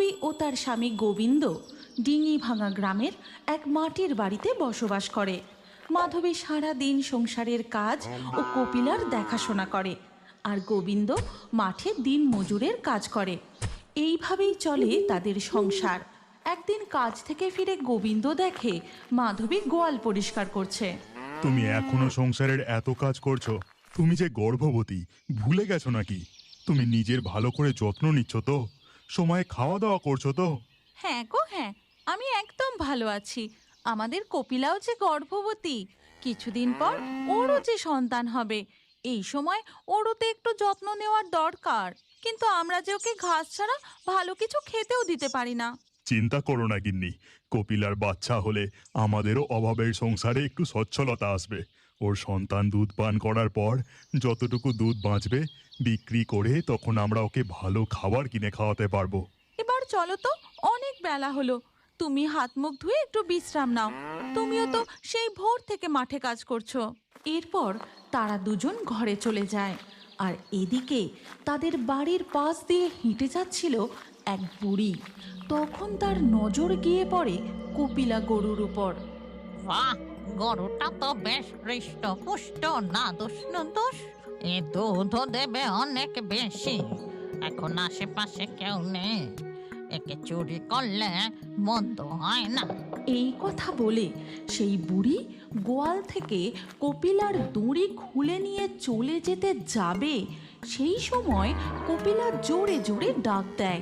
মাধবী ও তার স্বামী গোবিন্দ ডিঙি ভাঙা গ্রামের এক মাটির বাড়িতে বসবাস করে। মাধবী সারা দিন সংসারের কাজ ও কপিলার দেখাশোনা করে, আর গোবিন্দ মাঠে দিন মজুরের কাজ করে। এইভাবেই চলে তাদের সংসার। একদিন কাজ থেকে ফিরে গোবিন্দ দেখে মাধবী গোয়াল পরিষ্কার করছে। তুমি এখনো সংসারের এত কাজ করছো? তুমি যে গর্ভবতী ভুলে গেছো নাকি? তুমি নিজের ভালো করে যত্ন নিচ্ছ তো? সময়ে খাওয়া দাওয়া করছো তো? হ্যাঁ গো হ্যাঁ, আমি একদম ভালো আছি। আমাদের কপিলাও যে গর্ভবতী, কিছুদিন পর ওরও যে সন্তান হবে। এই সময় ওরও তো একটু যত্ন নেওয়ার দরকার, কিন্তু আমরা যে ওকে ঘাস ছাড়া ভালো কিছু খেতেও দিতে পারি না। চিন্তা করো না গিন্নি, কপিলার বাচ্চা হলে আমাদেরও অভাবের সংসারে একটু সচ্ছলতা আসবে। ওর সন্তান দুধ পান করার পর যতটুকু দুধ বাঁচবে বিক্রি করে তখন আমরা ওকে ভালো খাবার কিনে খাওয়াতে পারবো। এবার চলো তো, অনেক বেলা হলো। তুমি হাত মুখ ধুয়ে একটু বিশ্রাম নাও। তুমিও তো সেই ভোর থেকে মাঠে কাজ করছো। এরপর তারা দুজন ঘরে চলে যায়। আর এদিকে তাদের বাড়ির পাশ দিয়ে হেঁটে যাচ্ছিল এক বুড়ি। তখন তার নজর গিয়ে পড়ে কপিলা গরুর উপর। বাহ, গরুটা তো বেশ হৃষ্টপুষ্ট, না দোষ না দোষ। এ দুধও দেবে অনেক বেশি। এখন আশেপাশে কেউ নেই, একে চুরি করলে মন্দ হয় না। এই কথা বলে সেই বুড়ি গোয়াল থেকে কপিলার দড়ি খুলে নিয়ে চলে যেতে যাবে, সেই সময় কপিলা জোরে জোরে ডাক দেয়।